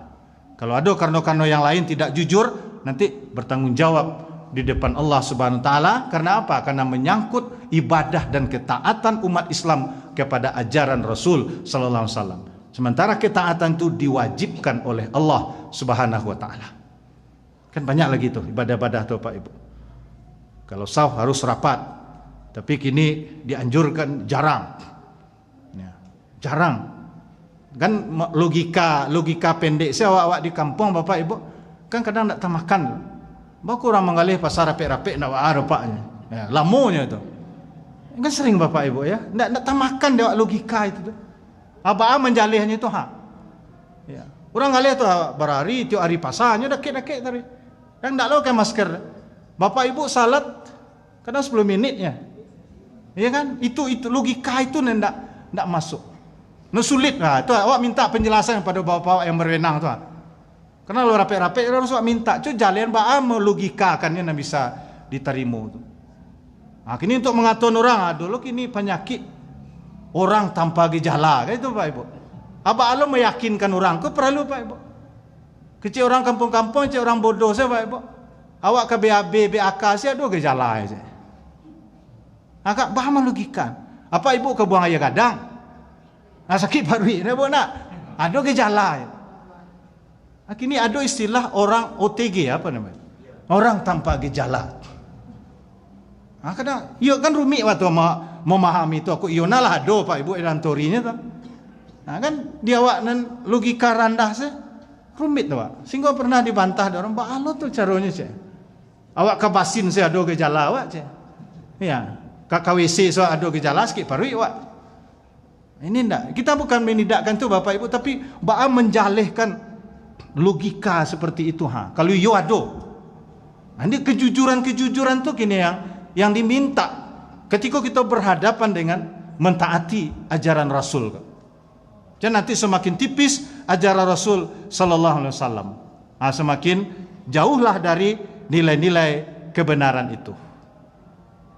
Kalau ada karena yang lain tidak jujur, nanti bertanggung jawab di depan Allah Subhanahu Wa Taala. Karena apa? Karena menyangkut ibadah dan ketaatan umat Islam kepada ajaran Rasul Sallallahu Alaihi Wasallam. Sementara ketaatan itu diwajibkan oleh Allah Subhanahu Wa Taala. Kan banyak lagi tuh ibadah-ibadah tuh Pak Ibu. Kalau saf harus rapat, tapi kini dianjurkan jarang. Ya, jarang. Kan logika pendek saya awak di kampung Bapak Ibu kan kadang tak makan. Baku orang mengalih pasar rapek-rapek nak rapaknya. Ya, lamunya itu. Kan sering Bapak Ibu ya. Nak makan dia logika itu tuh. Apa menjalihnya itu Ya. Orang ngalih tu berhari tiap hari pasarnya dakik-dakik tadi. Yang tak lalu ke masker. Bapak Ibu salat kadang 10 minitnya. Ya kan? Itu logika itu ndak masuk. Sulit lah. Itu awak minta penjelasan kepada bapak-bapak yang berwenang tu. Karena lo rapek-rapek harus awak minta. Cu jalan melogikakannya yang bisa diterima tu. Kini untuk mengatur orang, dulu kini penyakit orang tanpa gejala, kan itu Pak Ibu. Apa Allah meyakinkan orang ku perlu Pak Ibu. Kecil orang kampung-kampung, kecil orang bodoh saya Pak Ibu. Awak ke BAB, BAK saya ada gejala aja. Agak paham logika. Apa Ibu ke buang air kadang? Sakit parui, Ibu nak? Ada gejala. Kini ada istilah orang OTG apa namanya? Orang tanpa gejala. Kadang, iya kan rumit waktu memahami itu. Aku iya lah do Pak Ibu dan torinya tu. Kan dia awak nan logika rendah sih rumit tu Pak. Sehingga pernah dibantah orang, "Pak Allah tu caranya sih. Awak kebasin saya ada gejala awak sih." Ya, KWC so ada gejala sikit parui awak. Ini enggak. Kita bukan menidakkan tu Bapak Ibu, tapi ba'a menjalihkan logika seperti itu Kalau yo ada. Ini kejujuran tu kini yang diminta ketika kita berhadapan dengan mentaati ajaran Rasul. Dan nanti semakin tipis ajaran Rasul sallallahu alaihi wasallam, semakin jauhlah dari nilai-nilai kebenaran itu.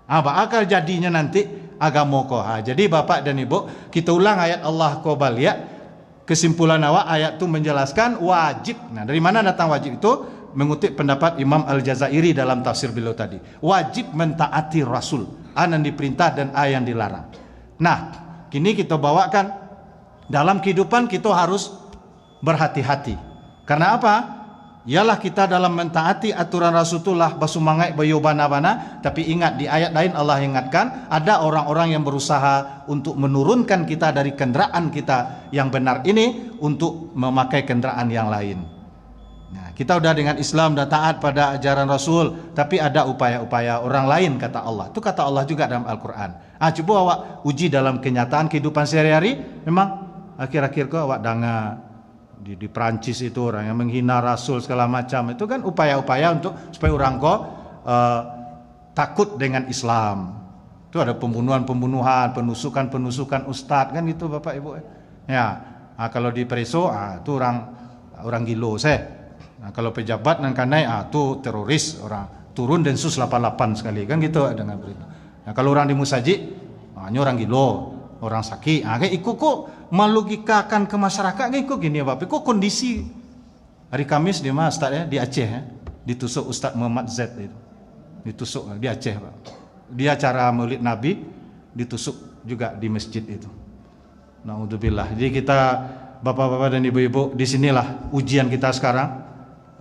Bakal jadinya nanti agama ko. Jadi Bapak dan Ibu, kita ulang ayat Allah ko balia. Kesimpulan awak ayat itu menjelaskan wajib. Nah, dari mana datang wajib itu? Mengutip pendapat Imam Al-Jazairi dalam tafsir beliau tadi. Wajib mentaati Rasul, yang diperintah dan yang dilarang. Nah, kini kita bawakan dalam kehidupan kita harus berhati-hati. Karena apa? Ialah kita dalam mentaati aturan Rasulullah basumangai bayu bana-bana, tapi ingat di ayat lain Allah ingatkan ada orang-orang yang berusaha untuk menurunkan kita dari kendaraan kita yang benar ini untuk memakai kendaraan yang lain. Nah, kita udah dengan Islam udah taat pada ajaran Rasul, tapi ada upaya-upaya orang lain kata Allah. Itu kata Allah juga dalam Al-Qur'an. Coba awak uji dalam kenyataan kehidupan sehari-hari, memang akhir-akhir kok awak dengar di Perancis itu orang yang menghina Rasul segala macam, itu kan upaya-upaya untuk supaya orang kok takut dengan Islam. Itu ada pembunuhan-pembunuhan, penusukan-penusukan ustadz kan gitu Bapak Ibu. Ya, kalau di Preso itu orang gilo saya. Kalau pejabat nan kanai itu teroris, orang turun Densus 88 sekali kan gitu dengan berita. Kalau orang di Musaji orang gilo, orang sakit. Kayak ikut kok melogikakan ke masyarakat kayak ikut gini ya Bapak. Kok kondisi hari Kamis di mana Ustaz ya di Aceh ya, ditusuk Ustaz Muhammad Z itu. Ditusuk di Aceh Pak. Dia acara Maulid Nabi ditusuk juga di masjid itu. Naudzubillah. Jadi kita Bapak-bapak dan Ibu-ibu, di sinilah ujian kita sekarang.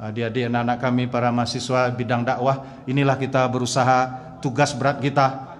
Adik-adik anak-anak kami para mahasiswa bidang dakwah, inilah kita berusaha tugas berat kita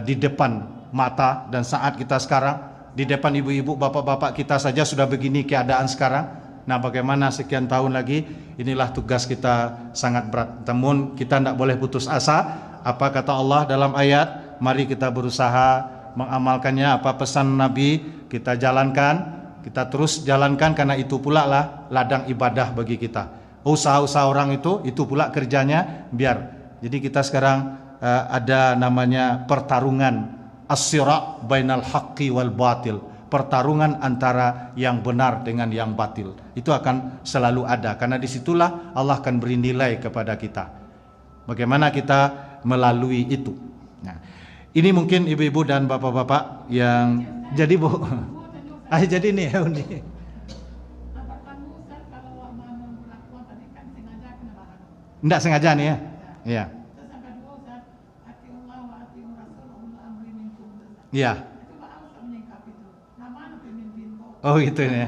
di depan mata dan saat kita sekarang. Di depan ibu-ibu, bapak-bapak kita saja sudah begini keadaan sekarang. Nah, bagaimana sekian tahun lagi? Inilah tugas kita sangat berat. Namun kita tidak boleh putus asa. Apa kata Allah dalam ayat? Mari kita berusaha mengamalkannya. Apa pesan Nabi? Kita jalankan. Kita terus jalankan karena itu pula lah ladang ibadah bagi kita. Usaha-usaha orang itu pula kerjanya biar. Jadi kita sekarang ada namanya pertarungan as-sira' bainal haqqi wal batil. Pertarungan antara yang benar dengan yang batil. Itu akan selalu ada karena disitulah Allah akan beri nilai kepada kita. Bagaimana kita melalui itu. Nah, ini mungkin ibu-ibu dan bapak-bapak yang jadi Bu. Jadi nih Uni. Enggak sengaja nih ya. Iya. Iya. Oh gitu ya.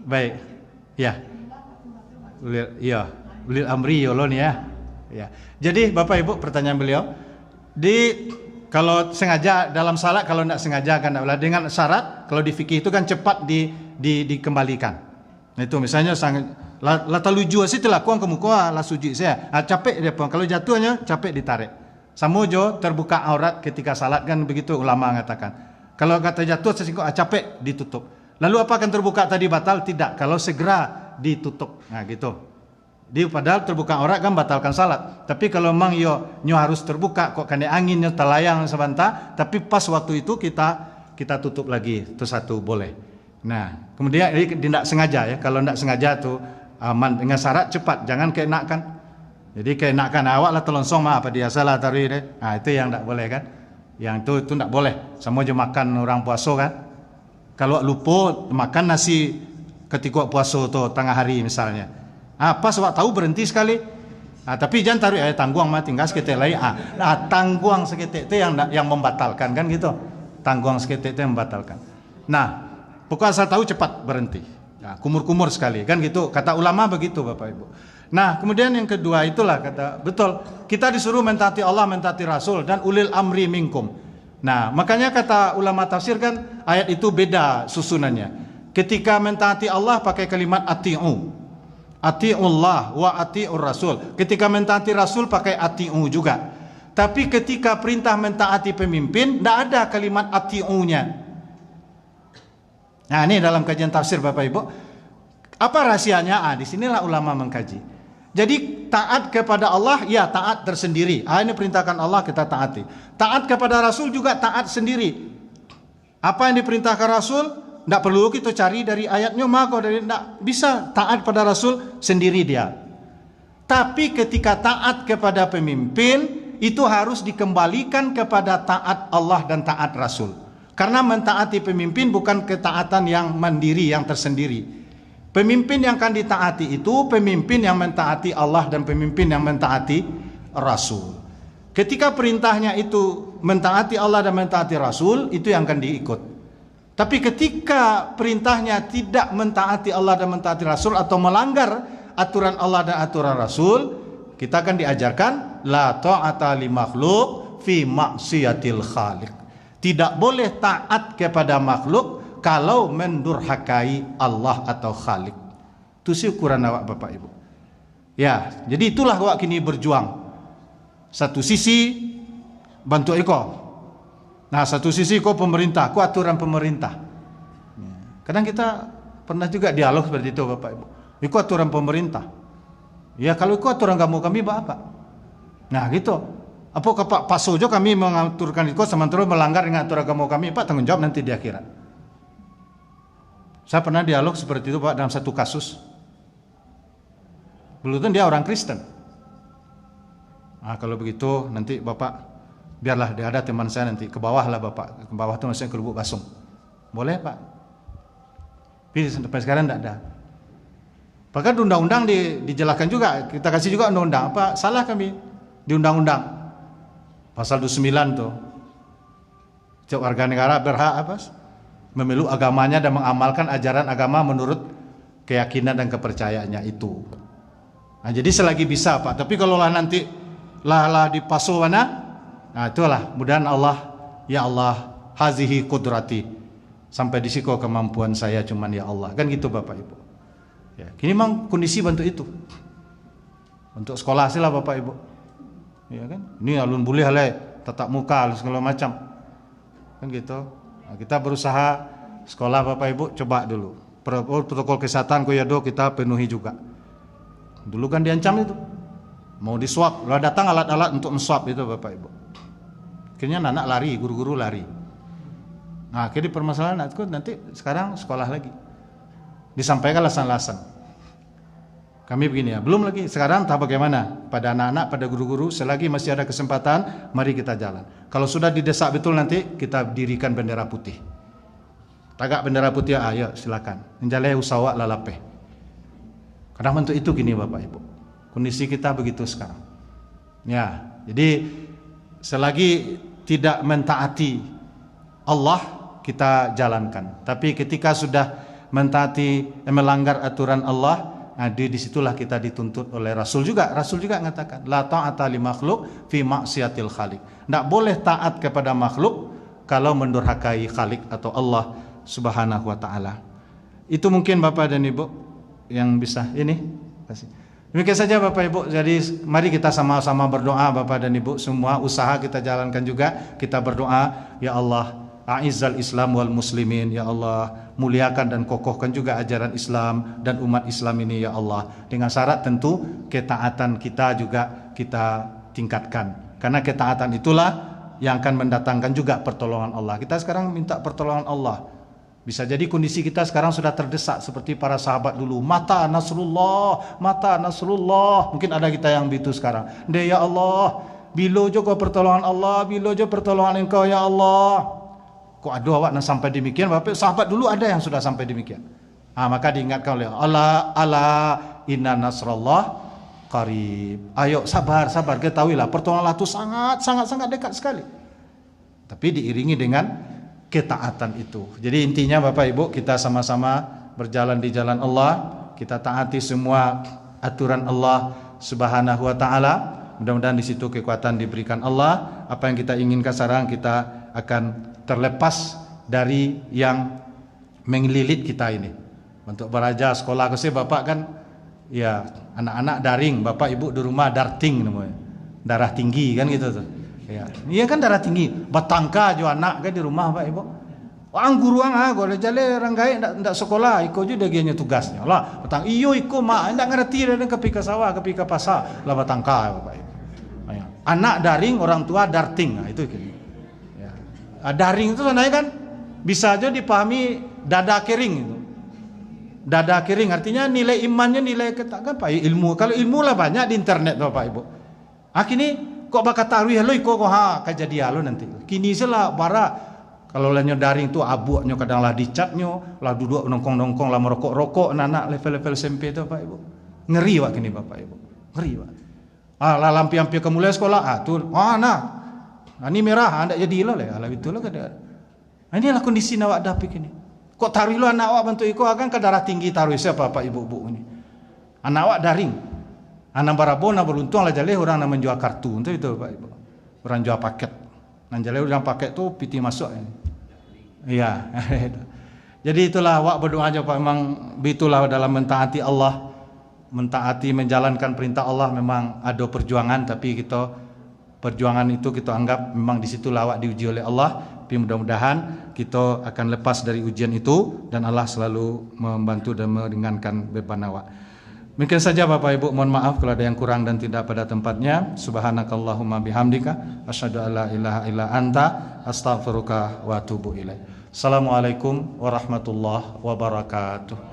Baik. Ya. Iya. Ulil amri yolon ya. Ya. Jadi Bapak Ibu pertanyaan beliau kalau sengaja dalam salat, kalau tidak sengaja kan dengan syarat kalau di fikih itu kan cepat dikembalikan. Nah, itu misalnya la taluju setelah kuang kemuka la suji saya. Capek dia pun kalau jatuhnya capek ditarik. Samo jo terbuka aurat ketika salat kan begitu ulama mengatakan. Kalau kata jatuh sesingkok capek ditutup. Lalu apa akan terbuka tadi batal? Tidak. Kalau segera ditutup. Nah gitu. Padahal terbuka aurat kan batalkan salat. Tapi kalau memang nyo harus terbuka kok kena anginnya telayang sebentar, tapi pas waktu itu kita tutup lagi. Itu satu boleh. Nah, kemudian ini tidak sengaja ya. Kalau tidak sengaja tuh aman dengan syarat cepat, jangan keenakan. Jadi keenakan awak lah telonsong apa dia salah tari deh. Nah, itu yang tidak boleh kan. Yang itu tidak boleh. Sama aja makan orang puasa kan. Kalau lupa makan nasi ketika puasa tuh tengah hari misalnya. Pas awak tahu berhenti sekali. Tapi jangan taruh tangguang mah tinggal seketik lagi. Tangguang seketik itu yang membatalkan kan gitu. Tangguang seketik itu yang membatalkan. Nah, pokoknya asal tahu cepat berhenti. Kumur-kumur sekali kan gitu. Kata ulama begitu Bapak Ibu. Nah, kemudian yang kedua itulah kata betul. Kita disuruh mentaati Allah, mentaati Rasul dan ulil amri minkum. Nah, makanya kata ulama tafsir kan ayat itu beda susunannya. Ketika mentaati Allah pakai kalimat ati'u. Ati'ullah wa ati'ur rasul. Ketika mentaati Rasul pakai ati'u juga. Tapi ketika perintah mentaati pemimpin tidak ada kalimat ati'unya. Nah, ini dalam kajian tafsir Bapak Ibu. Apa rahasianya? Di sinilah ulama mengkaji. Jadi taat kepada Allah ya taat tersendiri. Ini perintahkan Allah kita taati. Taat kepada Rasul juga taat sendiri. Apa yang diperintahkan Rasul tidak perlu kita cari dari ayatnya, maka dari tidak bisa taat pada Rasul sendiri dia. Tapi ketika taat kepada pemimpin itu harus dikembalikan kepada taat Allah dan taat Rasul. Karena mentaati pemimpin bukan ketaatan yang mandiri, yang tersendiri. Pemimpin yang akan ditaati itu pemimpin yang mentaati Allah dan pemimpin yang mentaati Rasul. Ketika perintahnya itu mentaati Allah dan mentaati Rasul, itu yang akan diikut. Tapi ketika perintahnya tidak mentaati Allah dan mentaati Rasul atau melanggar aturan Allah dan aturan Rasul, kita akan diajarkan la ta'ata li makhluk fi maksiatil khaliq. Tidak boleh taat kepada makhluk kalau mendurhakai Allah atau Khalik. Itu sih ukuran awak Bapak Ibu. Ya, jadi itulah awak kini berjuang. Satu sisi bantu eko. Nah, satu sisi kau pemerintah, kau aturan pemerintah. Kadang kita pernah juga dialog seperti itu Bapak Ibu. Itu aturan pemerintah. Ya kalau itu aturan kamu kami apa? Nah gitu. Apa Pak Sojo kami mengaturkan itu sementara melanggar dengan aturan kamu kami, Pak tanggung jawab nanti di akhirat. Saya pernah dialog seperti itu Pak dalam satu kasus. Dulu itu dia orang Kristen. Nah kalau begitu nanti Bapak biarlah dia ada teman saya nanti ke bawah lah Bapak. Ke bawah itu maksudnya ke Lubuk Basung. Boleh Pak? Tapi sampai sekarang tidak ada. Bahkan di undang-undang dijelaskan juga. Kita kasih juga undang-undang. Apa salah kami di undang-undang? Pasal 29 tuh. Setiap warga negara berhak apa? Memeluk agamanya dan mengamalkan ajaran agama menurut keyakinan dan kepercayaannya itu. Nah, jadi selagi bisa Pak. Tapi kalau lah nanti lah di pasowana, nah itulah mudahan Allah, ya Allah, hazihi kudrati. Sampai di situ kemampuan saya cuman ya Allah. Kan gitu Bapak Ibu. Ya, kini memang kondisi bantu itu. Untuk sekolah sih lah Bapak Ibu. Ya kan? Ini alun boleh lah tatap muka segala macam. Kan gitu. Nah, kita berusaha sekolah Bapak Ibu coba dulu protokol kesehatan koyado kita penuhi juga. Dulu kan diancam itu mau diswab, lalu datang alat-alat untuk menswab itu Bapak Ibu. Akhirnya anak lari, guru-guru lari. Nah akhirnya permasalahan itu nanti sekarang sekolah lagi disampaikan alasan-alasan. Kami begini ya, belum lagi sekarang tahap bagaimana pada anak-anak, pada guru-guru, selagi masih ada kesempatan, mari kita jalan. Kalau sudah didesak betul nanti kita dirikan bendera putih. Tagak bendera putih, ayo silakan. Menjalai usaha lalape. Kadang bentuk itu gini Bapak Ibu. Kondisi kita begitu sekarang. Ya, jadi selagi tidak mentaati Allah kita jalankan. Tapi ketika sudah mentaati melanggar aturan Allah, nah, disitulah kita dituntut oleh Rasul juga. Rasul juga mengatakan, la ta'ata li makhluk fi maksiatil khaliq. Tidak boleh taat kepada makhluk kalau mendurhakai Khalik atau Allah Subhanahu wa taala. Itu mungkin Bapak dan Ibu yang bisa ini. Demikian saja Bapak Ibu. Jadi mari kita sama-sama berdoa Bapak dan Ibu semua, usaha kita jalankan juga. Kita berdoa, ya Allah, a'izzal Islam wal muslimin, ya Allah, muliakan dan kokohkan juga ajaran Islam dan umat Islam ini ya Allah. Dengan syarat tentu ketaatan kita juga kita tingkatkan. Karena ketaatan itulah yang akan mendatangkan juga pertolongan Allah. Kita sekarang minta pertolongan Allah. Bisa jadi kondisi kita sekarang sudah terdesak seperti para sahabat dulu. Mata Nasrullah, mata Nasrullah. Mungkin ada kita yang begitu sekarang. Ya Allah, Bila je kau pertolongan Allah, bila je pertolongan engkau ya Allah. Kok ada awak nak sampai demikian? Bapak sahabat dulu ada yang sudah sampai demikian. Maka diingatkan oleh Allah, ala inna nasrallah qarib. Ayo sabar, ketahuilah pertolongan Allah itu sangat dekat sekali. Tapi diiringi dengan ketaatan itu. Jadi intinya Bapak Ibu, kita sama-sama berjalan di jalan Allah, kita taati semua aturan Allah Subhanahu wa taala. Mudah-mudahan di situ kekuatan diberikan Allah. Apa yang kita inginkan sekarang kita akan terlepas dari yang mengelilit kita ini. Untuk belajar sekolah ke Bapak kan ya anak-anak daring, Bapak Ibu di rumah darting namanya. Darah tinggi kan gitu tuh. Ya, iya kan darah tinggi. Batangka jo anak kan di rumah Pak Ibu. Orang guru kalau jale orang gae ndak sekolah, iko juga dia tugasnya. Lah, batang iyo iko mak ndak ngerti dan kepi ke sawah, kepi ke pasar, lah batangka Bapak Ibu. Anak daring, orang tua darting. Nah, itu ya. Daring itu sebenarnya kan bisa aja dipahami dada kering itu. Dada kering artinya nilai imannya nilai kan Pak ilmu. Kalau ilmu lah banyak di internet Bapak Ibu. Kini kok bakal taruh lo iko kok kejadian lo nanti. Kini selah bara kalau lainnya daring tu abuaknya kadang lah dicatnya, lah duduk nongkrong lah merokok anak level SMP tu Pak Ibu. Ngeri Pak kini Bapak Ibu. Ngeri Pak. Lah lampi-lampi ke mulai sekolah ini merah ndak jadi lo lah itu lo kada. Inilah kondisi awak dapat kini. Kok taruh lo anak awak bentuk iko akan ke darah tinggi taruh siapa Pak Ibu-ibu ini. Anak awak daring. Anak barabona beruntung lah jale orang nak menjual kartu itu Pak Ibu. Orang jual paket. Nan jale orang paket tu piti masuk ini. Iya. Jadi itulah awak berdoa aja Pak, memang itulah dalam mentaati Allah, mentaati menjalankan perintah Allah memang ada perjuangan, tapi perjuangan itu kita anggap memang di situlah awak diuji oleh Allah. Tapi mudah-mudahan kita akan lepas dari ujian itu dan Allah selalu membantu dan meringankan beban awak. Mungkin saja Bapak Ibu, mohon maaf kalau ada yang kurang dan tidak pada tempatnya. Subhanakallahumma bihamdika asyhadu an la ilaha illa anta astaghfiruka wa atubu ilaik. Assalamualaikum warahmatullahi wabarakatuh.